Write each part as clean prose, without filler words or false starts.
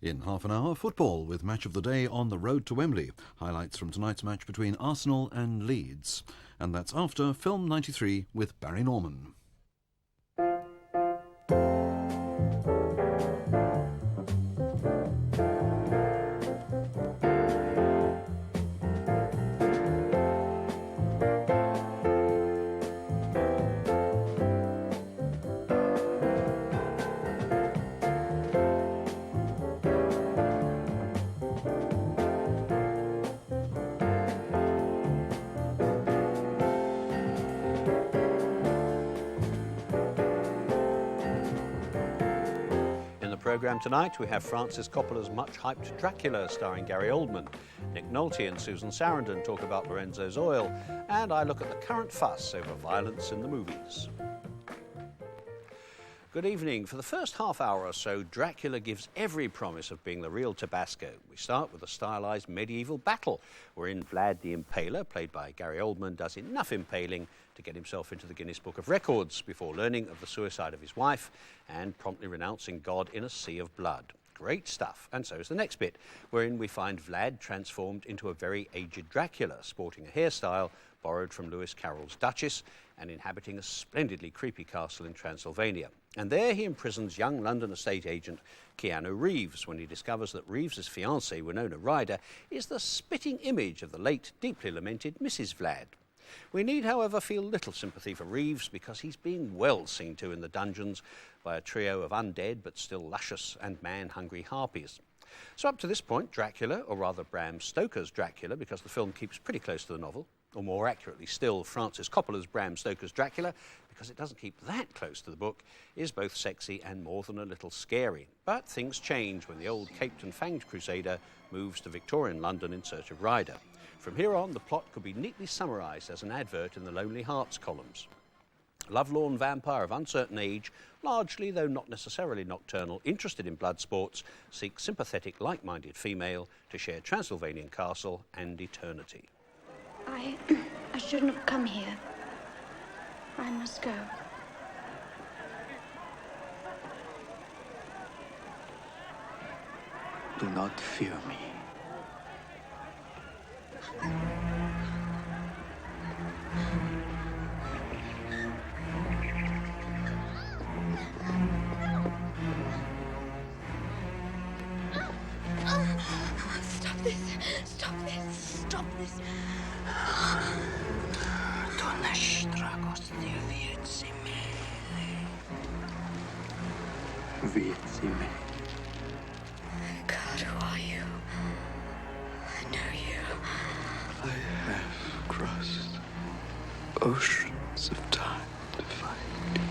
In half an hour, football with Match of the Day on the road to Wembley. Highlights from tonight's match between Arsenal and Leeds. And that's after Film 93 with Barry Norman. Programme tonight, we have Francis Coppola's much-hyped Dracula starring Gary Oldman. Nick Nolte and Susan Sarandon talk about Lorenzo's Oil, and I look at the current fuss over violence in the movies. Good evening. For the first half hour or so, Dracula gives every promise of being the real Tabasco. We start with a stylised medieval battle, wherein Vlad the Impaler, played by Gary Oldman, does enough impaling to get himself into the Guinness Book of Records before learning of the suicide of his wife and promptly renouncing God in a sea of blood. Great stuff. And so is the next bit, wherein we find Vlad transformed into a very aged Dracula, sporting a hairstyle borrowed from Lewis Carroll's Duchess and inhabiting a splendidly creepy castle in Transylvania. And there he imprisons young London estate agent Keanu Reeves when he discovers that Reeves's fiancée, Winona Ryder, is the spitting image of the late, deeply lamented Mrs. Vlad. We need, however, feel little sympathy for Reeves because he's being well seen to in the dungeons by a trio of undead but still luscious and man-hungry harpies. So up to this point, Dracula, or rather Bram Stoker's Dracula, because the film keeps pretty close to the novel, or more accurately still, Francis Coppola's Bram Stoker's Dracula, because it doesn't keep that close to the book, is both sexy and more than a little scary. But things change when the old caped and fanged crusader moves to Victorian London in search of Ryder. From here on, the plot could be neatly summarised as an advert in the Lonely Hearts columns. A lovelorn vampire of uncertain age, largely, though not necessarily nocturnal, interested in blood sports, seeks sympathetic, like-minded female to share Transylvanian castle and eternity. I shouldn't have come here. I must go. Do not fear me. Stop this! Stop this! Stop this! God, who are you? I know you. I have crossed oceans of time to find you.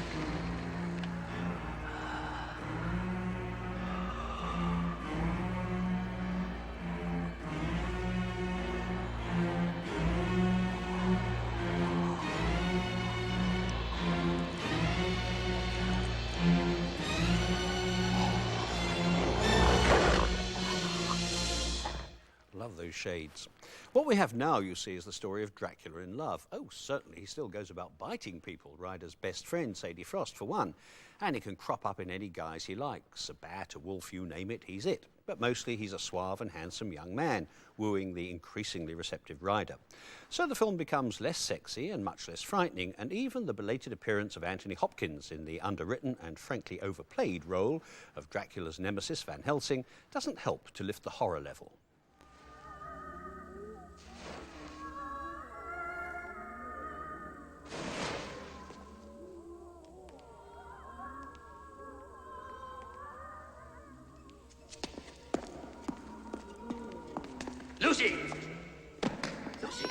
Love those shades. What we have now, you see, is the story of Dracula in love. Oh, certainly, he still goes about biting people. Ryder's best friend, Sadie Frost, for one. And he can crop up in any guise he likes. A bat, a wolf, you name it, he's it. But mostly he's a suave and handsome young man, wooing the increasingly receptive Ryder. So the film becomes less sexy and much less frightening, and even the belated appearance of Anthony Hopkins in the underwritten and frankly overplayed role of Dracula's nemesis, Van Helsing, doesn't help to lift the horror level. Lucy! Lucy!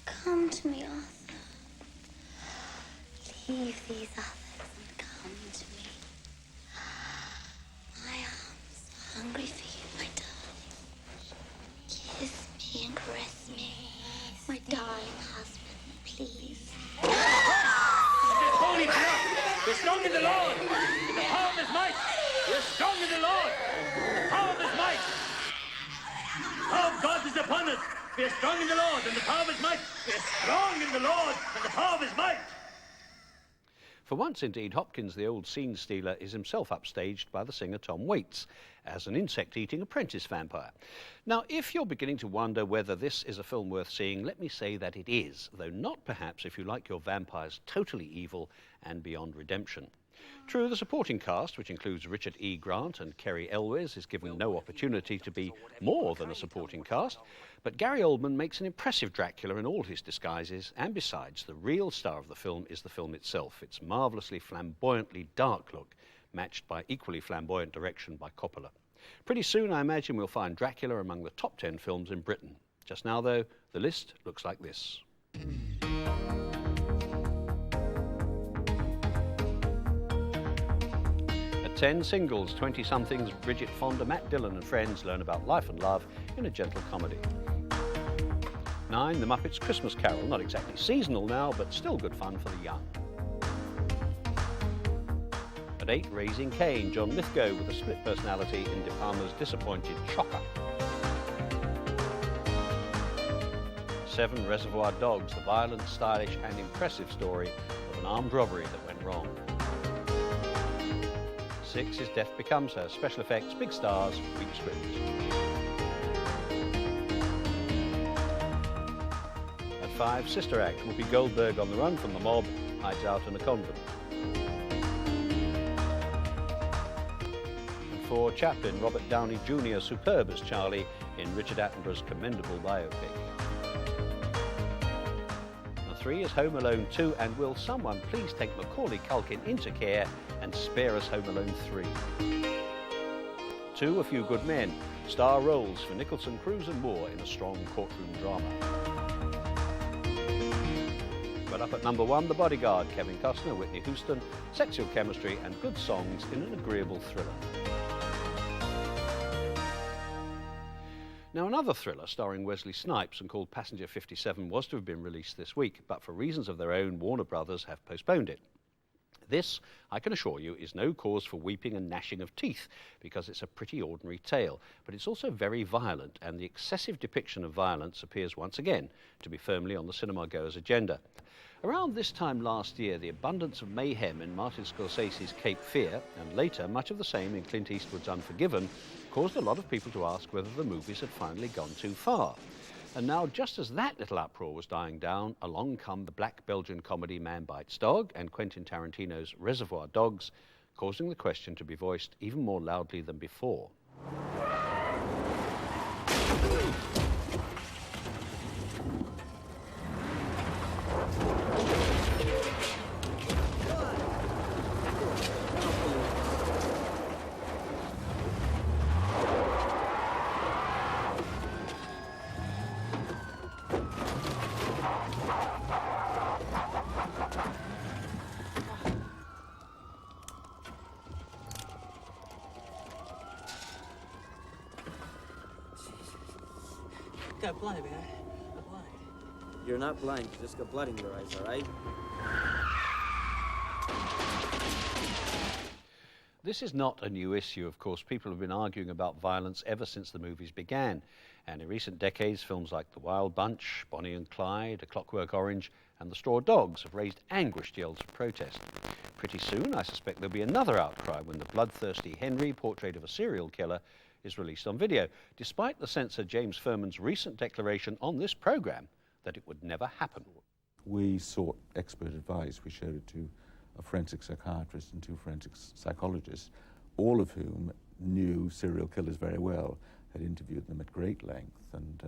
Come to me, Arthur. Leave these others and come to me. My arms are hungry for you, my darling. Kiss me and caress me. My darling husband, please. Holy blood! We're strong in the Lord! In the power of his might! We're strong in the Lord! In the power of his might! The power of God is upon us! We're strong in the Lord and the power of his might! We're strong in the Lord and the power of his might! For once, indeed, Hopkins, the old scene stealer, is himself upstaged by the singer Tom Waits as an insect-eating apprentice vampire. Now, if you're beginning to wonder whether this is a film worth seeing, let me say that it is, though not perhaps if you like your vampires totally evil and beyond redemption. True, the supporting cast, which includes Richard E. Grant and Kerry Elwes, is given no opportunity to be more than a supporting cast, but Gary Oldman makes an impressive Dracula in all his disguises, and besides, the real star of the film is the film itself, its marvellously flamboyantly dark look, matched by equally flamboyant direction by Coppola. Pretty soon, I imagine we'll find Dracula among the top 10 films in Britain. Just now, though, the list looks like this. At 10, singles, 20-somethings Bridget Fonda, Matt Dillon and friends learn about life and love in a gentle comedy. 9, The Muppets Christmas Carol, not exactly seasonal now, but still good fun for the young. At 8, Raising Cain, John Lithgow with a split personality in De Palma's disappointed Chopper. 7, Reservoir Dogs, the violent, stylish and impressive story of an armed robbery that went wrong. 6 is Death Becomes Her, special effects, big stars, weak script. At 5, Sister Act, Whoopi Goldberg on the run from the mob, hides out in a convent. And 4, Chaplin, Robert Downey Jr., superb as Charlie in Richard Attenborough's commendable biopic. And 3 is Home Alone 2, and will someone please take Macaulay Culkin into care and spare us Home Alone 3. 2, A Few Good Men, star roles for Nicholson, Cruise and Moore in a strong courtroom drama. But up at number 1, The Bodyguard, Kevin Costner, Whitney Houston, sexual chemistry and good songs in an agreeable thriller. Now, another thriller starring Wesley Snipes and called Passenger 57 was to have been released this week, but for reasons of their own, Warner Brothers have postponed it. This, I can assure you, is no cause for weeping and gnashing of teeth, because it's a pretty ordinary tale, but it's also very violent, and the excessive depiction of violence appears once again to be firmly on the cinema-goers' agenda. Around this time last year, the abundance of mayhem in Martin Scorsese's Cape Fear, and later much of the same in Clint Eastwood's Unforgiven, caused a lot of people to ask whether the movies had finally gone too far. And now, just as that little uproar was dying down, along come the black Belgian comedy Man Bites Dog and Quentin Tarantino's Reservoir Dogs, causing the question to be voiced even more loudly than before. Got blind, man. I'm blind. You're not blind, you just got blood in your eyes, all right? This is not a new issue, of course. People have been arguing about violence ever since the movies began. And in recent decades, films like The Wild Bunch, Bonnie and Clyde, A Clockwork Orange, and The Straw Dogs have raised anguished yells of protest. Pretty soon, I suspect there'll be another outcry when the bloodthirsty Henry, portrait of a serial killer, is released on video, despite the censor James Ferman's recent declaration on this program that it would never happen. We sought expert advice. We showed it to a forensic psychiatrist and 2 forensic psychologists, all of whom knew serial killers very well, had interviewed them at great length, and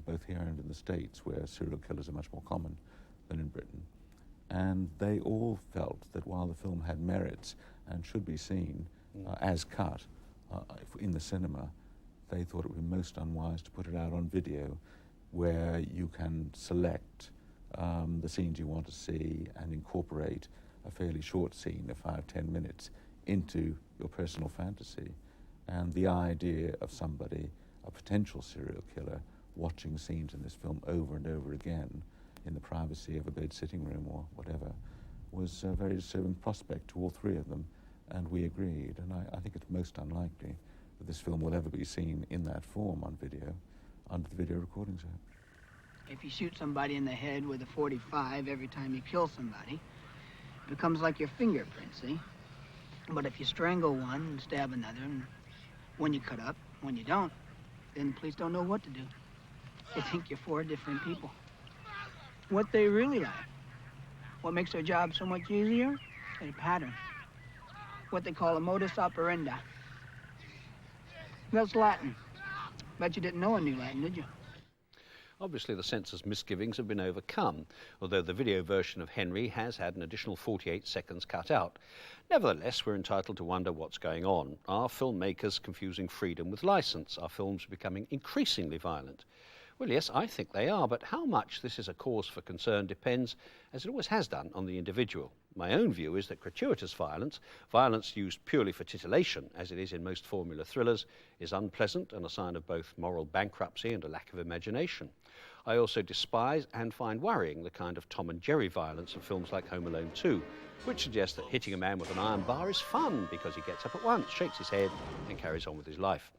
both here and in the States, where serial killers are much more common than in Britain. And they all felt that while the film had merits and should be seen as cut, in the cinema, they thought it would be most unwise to put it out on video, where you can select the scenes you want to see and incorporate a fairly short scene of 5-10 minutes into your personal fantasy. And the idea of somebody, a potential serial killer, watching scenes in this film over and over again in the privacy of a bed sitting room or whatever was a very disturbing prospect to all 3 of them. And we agreed, and I think it's most unlikely that this film will ever be seen in that form on video, under the Video Recordings Act. If you shoot somebody in the head with a .45 every time you kill somebody, It becomes like your fingerprints, see? But if you strangle one and stab another, and when you cut up, when you don't, then the police don't know what to do. They think you're four different people. What they really are. What makes their job so much easier? A pattern. What they call a modus operandi. That's Latin. Bet you didn't know I knew Latin, did you? Obviously, the censor's misgivings have been overcome, although the video version of Henry has had an additional 48 seconds cut out. Nevertheless, we're entitled to wonder what's going on. Are filmmakers confusing freedom with license? Are films becoming increasingly violent? Well, yes, I think they are, but how much this is a cause for concern depends, as it always has done, on the individual. My own view is that gratuitous violence, violence used purely for titillation, as it is in most formula thrillers, is unpleasant and a sign of both moral bankruptcy and a lack of imagination. I also despise and find worrying the kind of Tom and Jerry violence of films like Home Alone 2, which suggests that hitting a man with an iron bar is fun because he gets up at once, shakes his head and carries on with his life.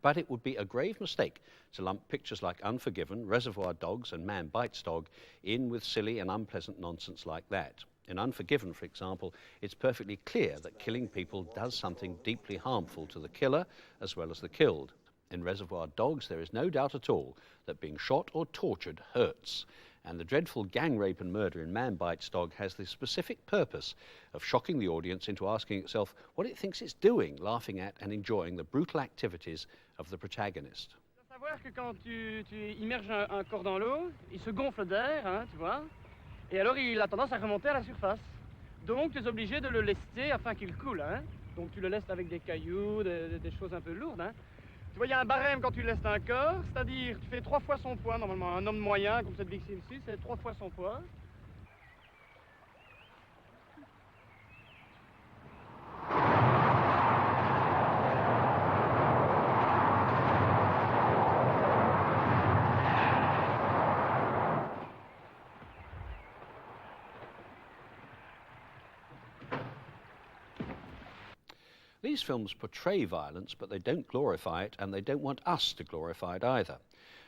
But it would be a grave mistake to lump pictures like Unforgiven, Reservoir Dogs and Man Bites Dog in with silly and unpleasant nonsense like that. In Unforgiven, for example, it's perfectly clear that killing people does something deeply harmful to the killer as well as the killed. In Reservoir Dogs, there is no doubt at all that being shot or tortured hurts. And the dreadful gang rape and murder in Man Bites Dog has the specific purpose of shocking the audience into asking itself what it thinks it's doing, laughing at and enjoying the brutal activities of the protagonist. Il faut savoir que quand tu immerges un corps dans l'eau, il se gonfle d'air, hein, tu vois, et alors il a tendance à remonter à la surface. Donc tu es obligé de le lester afin qu'il coule, hein. Donc tu le lestes avec des cailloux, des choses un peu lourdes, hein. Tu vois, il y a un barème quand tu lestes un corps, c'est-à-dire tu fais 3 fois son poids, normalement. Un homme moyen, comme cette victime ici, c'est 3 fois son poids. These films portray violence, but they don't glorify it, and they don't want us to glorify it either.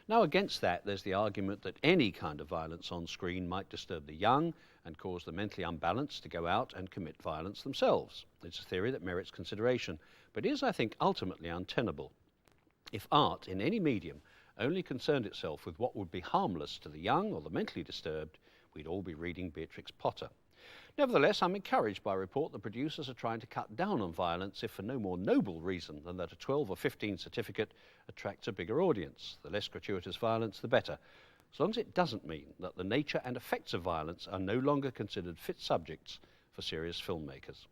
Now, against that, there's the argument that any kind of violence on screen might disturb the young and cause the mentally unbalanced to go out and commit violence themselves. It's a theory that merits consideration, but is, I think, ultimately untenable. If art, in any medium, only concerned itself with what would be harmless to the young or the mentally disturbed, we'd all be reading Beatrix Potter. Nevertheless, I'm encouraged by a report that producers are trying to cut down on violence, if for no more noble reason than that a 12 or 15 certificate attracts a bigger audience. The less gratuitous violence, the better, as long as it doesn't mean that the nature and effects of violence are no longer considered fit subjects for serious filmmakers.